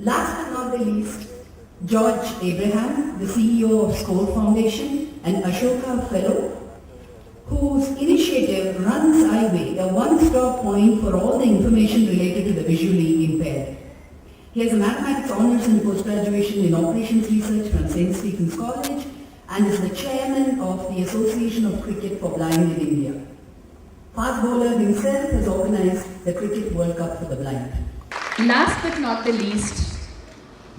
Last but not the least, George Abraham, the CEO of Score Foundation and Ashoka Fellow, whose initiative runs Highway, a one-stop point for all the information related to the visually impaired. He has a mathematics honours and post-graduation in operations research from St. Stephen's College and is the chairman of the Association of Cricket for Blind in India. Fast bowler himself has organized the Cricket World Cup for the blind. Last but not the least,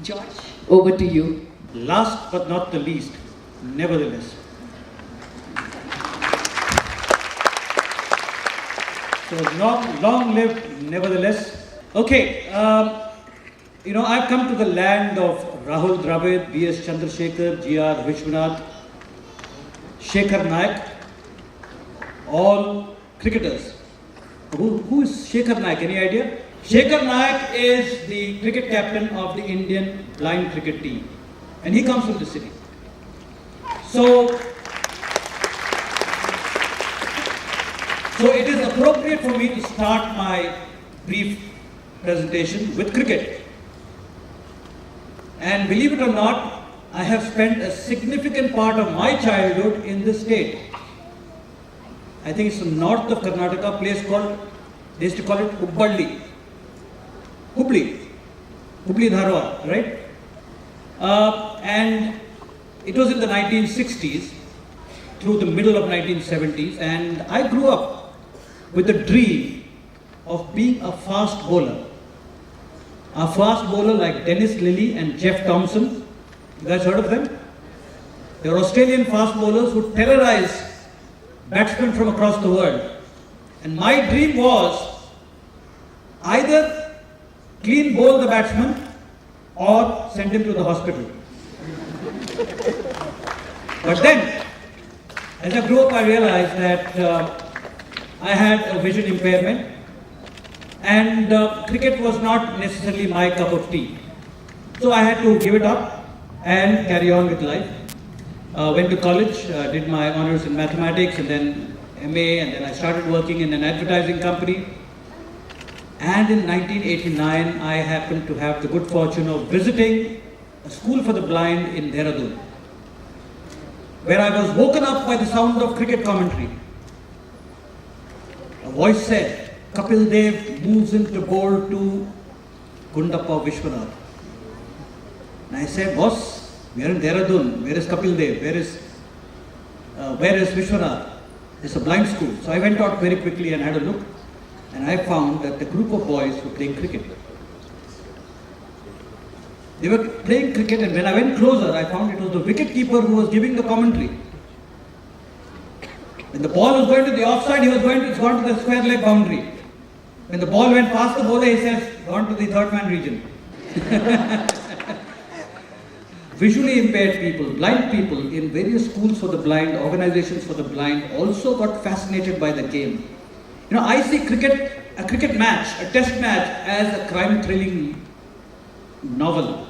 George, over to you. Last but not the least, nevertheless. So long live nevertheless. Okay, I've come to the land of Rahul Dravid, B.S. Chandrasekhar, G.R. Vishwanath, Shekhar Naik, all cricketers. Who is Shekhar Naik? Any idea? Shekhar Naik is the cricket captain of the Indian blind cricket team, and he comes from the city. So it is appropriate for me to start my brief presentation with cricket. And believe it or not, I have spent a significant part of my childhood in this state. I think it's north of Karnataka, a place called, they used to call it Hubballi. Hubli Dharwad, right? And it was in the 1960s, through the middle of 1970s, and I grew up with the dream of being a fast bowler. A fast bowler like Dennis Lillee and Jeff Thompson. You guys heard of them? They are Australian fast bowlers who terrorize batsmen from across the world. And my dream was either clean bowl the batsman or send him to the hospital. But then, as I grew up, I realized that I had a vision impairment, and cricket was not necessarily my cup of tea. So I had to give it up and carry on with life. Went to college, did my honours in mathematics and then MA, and then I started working in an advertising company. And in 1989, I happened to have the good fortune of visiting a school for the blind in Dehradun, where I was woken up by the sound of cricket commentary. A voice said, Kapil Dev moves into bowl to Gundappa Vishwanath. And I said, boss, we are in Dehradun. Where is Kapil Dev? Where is Vishwanath? It's a blind school. So I went out very quickly and had a look. And I found that the group of boys were playing cricket. They were playing cricket, and when I went closer, I found it was the wicket keeper who was giving the commentary. When the ball was going to the offside, it's gone to the square leg boundary. When the ball went past the bowler, he says, gone to the third man region. Visually impaired people, blind people in various schools for the blind, organizations for the blind, also got fascinated by the game. I see a cricket match, a test match, as a crime-thrilling novel.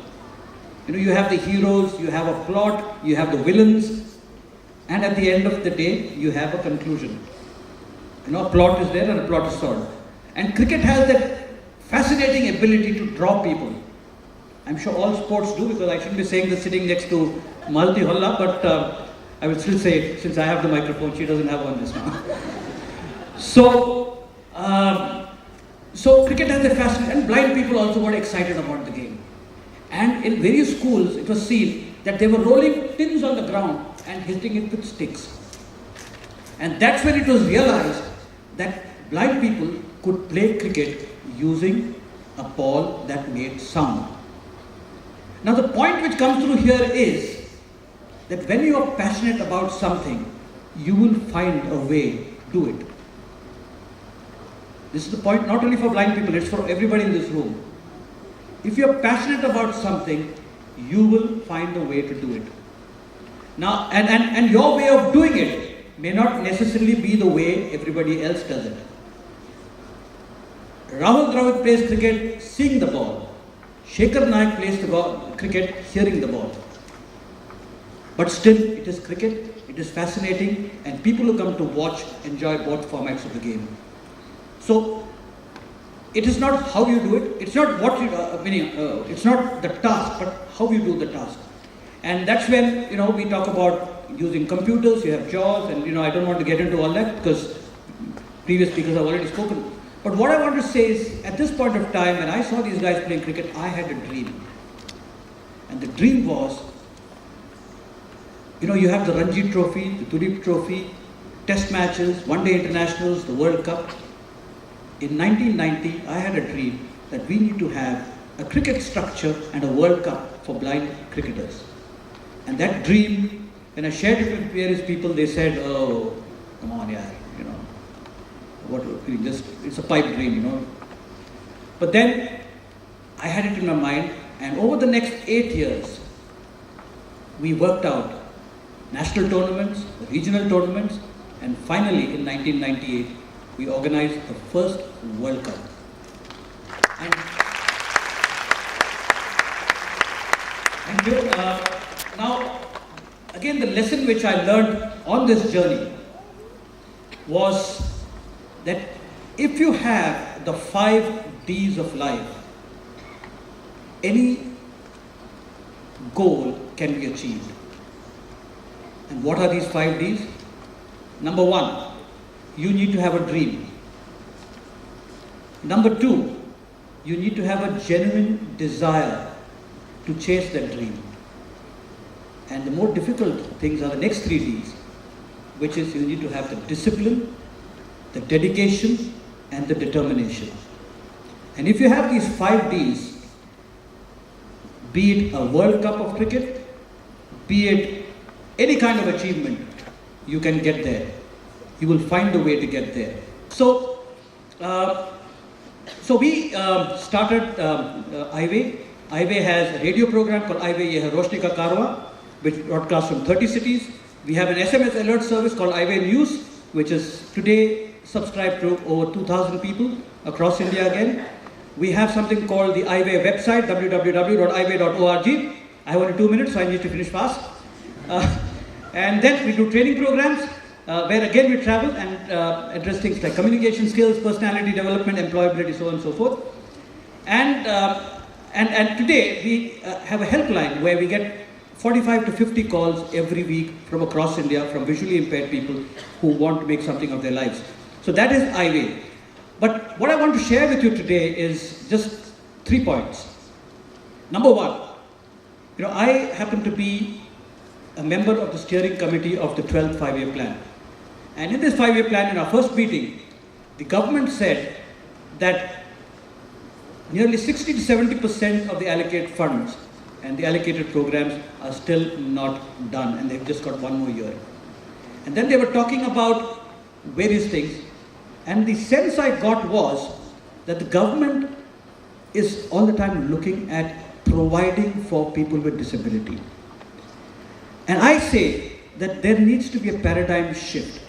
You have the heroes, you have a plot, you have the villains, and at the end of the day, you have a conclusion. A plot is there and a plot is solved. And cricket has that fascinating ability to draw people. I'm sure all sports do, because I shouldn't be saying this sitting next to Malti Holla, but I will still say it, since I have the microphone, she doesn't have one just now. So cricket has a fascination, and blind people also got excited about the game. And in various schools, it was seen that they were rolling tins on the ground and hitting it with sticks. And that's when it was realized that blind people could play cricket using a ball that made sound. Now the point which comes through here is that when you are passionate about something, you will find a way to do it. This is the point not only for blind people, it's for everybody in this room. If you are passionate about something, you will find a way to do it. Now, and your way of doing it may not necessarily be the way everybody else does it. Rahul Dravid plays cricket seeing the ball. Shekhar Naik plays cricket hearing the ball. But still, it is cricket, it is fascinating, and people who come to watch enjoy both formats of the game. So, it is not how you do it, it's not what you, it's not the task, but how you do the task. And that's when, we talk about using computers, you have JAWS, and I don't want to get into all that because previous speakers have already spoken. But what I want to say is, at this point of time, when I saw these guys playing cricket, I had a dream. And the dream was, you have the Ranji Trophy, the Duleep Trophy, Test matches, one-day internationals, the World Cup. In 1990, I had a dream that we need to have a cricket structure and a World Cup for blind cricketers. And that dream, when I shared it with various people, they said, oh, come on, yeah, it's a pipe dream, But then I had it in my mind, and over the next 8 years, we worked out national tournaments, regional tournaments, and finally in 1998, we organized the first World Cup. And now, again, the lesson which I learned on this journey was that if you have the 5 Ds of life, any goal can be achieved. And what are these 5 Ds? Number 1, you need to have a dream. Number 2, you need to have a genuine desire to chase that dream. And the more difficult things are the next 3 Ds, which is you need to have the discipline, the dedication, and the determination. And if you have these 5 Ds, be it a World Cup of cricket, be it any kind of achievement, you can get there. You will find a way to get there. So we started IWay. IWay has a radio program called IWay Ye Hai Roshni Ka Karwa, which broadcasts from 30 cities. We have an SMS alert service called IWay News, which is today subscribed to over 2,000 people across India again. We have something called the IWay website, www.iway.org. I have only 2 minutes, so I need to finish fast. And then we do training programs, where again we travel and address things like communication skills, personality development, employability, so on and so forth. And today we have a helpline where we get 45 to 50 calls every week from across India from visually impaired people who want to make something of their lives. So that is IWay. But what I want to share with you today is just 3 points. Number 1, I happen to be a member of the steering committee of the 12th 5-year plan. And in this 5-year plan, in our first meeting, the government said that nearly 60 to 70% of the allocated funds and the allocated programs are still not done, and they've just got 1 more year. And then they were talking about various things, and the sense I got was that the government is all the time looking at providing for people with disability. And I say that there needs to be a paradigm shift.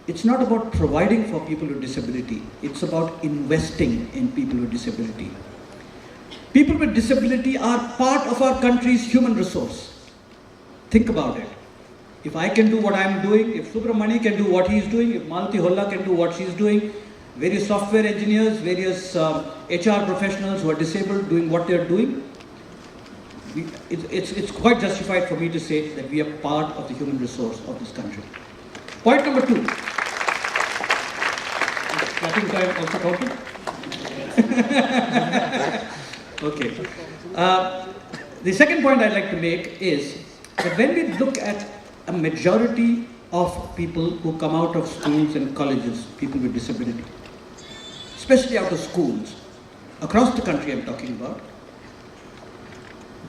It's not about providing for people with disability, it's about investing in people with disability. People with disability are part of our country's human resource. Think about it. If I can do what I'm doing, if Subramani can do what he's doing, if Malati Holla can do what she's doing, various software engineers, various HR professionals who are disabled doing what they're doing, it's quite justified for me to say that we are part of the human resource of this country. Point number 2. Clapping time also counted? Okay. The second point I'd like to make is that when we look at a majority of people who come out of schools and colleges, people with disability, especially out of schools, across the country I'm talking about,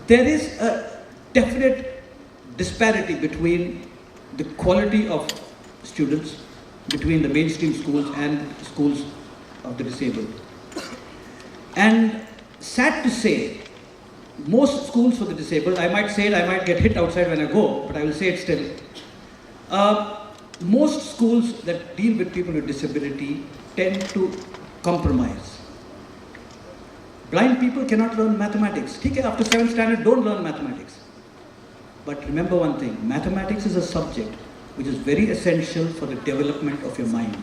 there is a definite disparity between the quality of students between the mainstream schools and schools of the disabled. And sad to say, most schools for the disabled, I might say it, I might get hit outside when I go, but I will say it still. Most schools that deal with people with disability tend to compromise. Blind people cannot learn mathematics. Okay, after 7th standard, don't learn mathematics. But remember one thing, mathematics is a subject which is very essential for the development of your mind.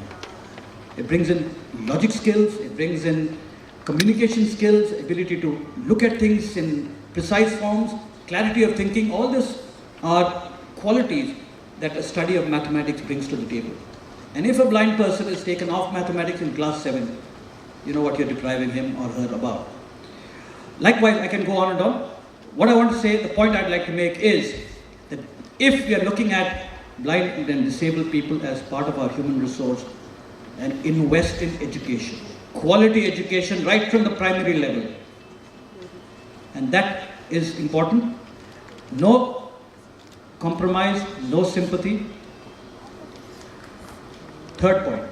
It brings in logic skills, it brings in communication skills, ability to look at things in precise forms, clarity of thinking, all this are qualities that a study of mathematics brings to the table. And if a blind person is taken off mathematics in class 7, you know what you're depriving him or her about. Likewise, I can go on and on. What I want to say, the point I'd like to make is that if we are looking at blind and disabled people as part of our human resource and invest in education, quality education right from the primary level, and that is important. No compromise, no sympathy. Third point.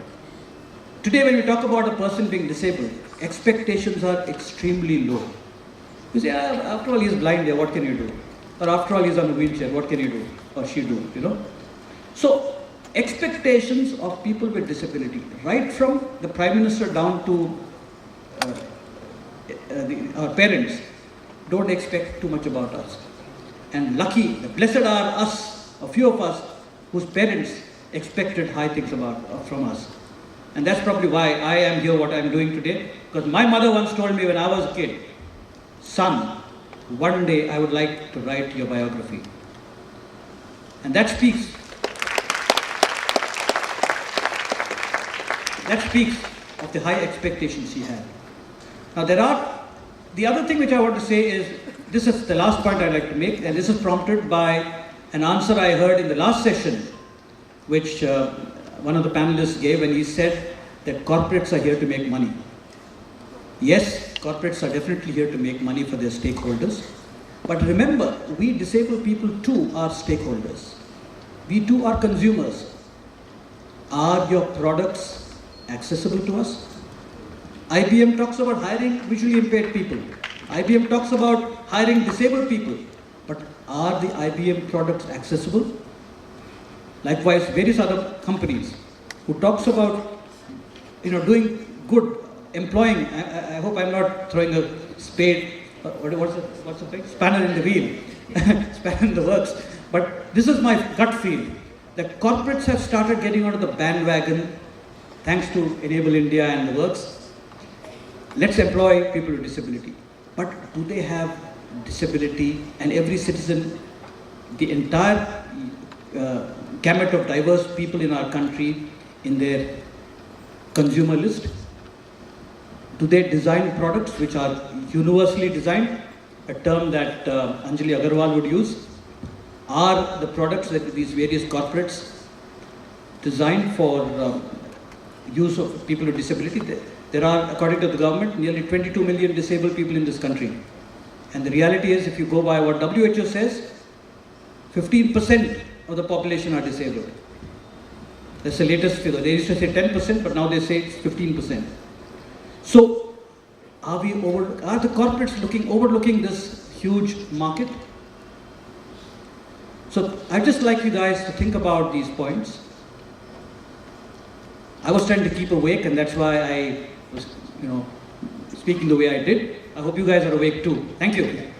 Today when we talk about a person being disabled, expectations are extremely low. You say, after all he's blind, yeah, what can you do? Or after all he's on a wheelchair, what can you do? Or she do, you know? So, expectations of people with disability, right from the Prime Minister down to our parents, don't expect too much about us. And lucky, the blessed are us, a few of us, whose parents expected high things from us. And that's probably why I am here what I am doing today. Because my mother once told me when I was a kid, son, one day I would like to write your biography. And that speaks of the high expectations she had. Now the other thing which I want to say is, this is the last point I'd like to make, and this is prompted by an answer I heard in the last session, which one of the panelists gave, and he said that corporates are here to make money. Yes, corporates are definitely here to make money for their stakeholders. But remember, we disabled people too are stakeholders. We too are consumers. Are your products accessible to us? IBM talks about hiring visually impaired people. IBM talks about hiring disabled people. But are the IBM products accessible? Likewise, various other companies who talks about, doing good, employing. I hope I'm not throwing a spade. What's the thing? Spanner in the wheel, spanner in the works. But this is my gut feel that corporates have started getting onto the bandwagon, thanks to Enable India and the works. Let's employ people with disability. But do they have disability? And every citizen, the entire gamut of diverse people in our country in their consumer list? Do they design products which are universally designed? A term that Anjali Agarwal would use. Are the products that these various corporates designed for use of people with disability? There are, according to the government, nearly 22 million disabled people in this country. And the reality is, if you go by what WHO says, 15% of the population are disabled. That's the latest figure. They used to say 10%, but now they say it's 15%. So, are the corporates overlooking this huge market? So, I'd just like you guys to think about these points. I was trying to keep awake, and that's why I was, speaking the way I did. I hope you guys are awake too. Thank you.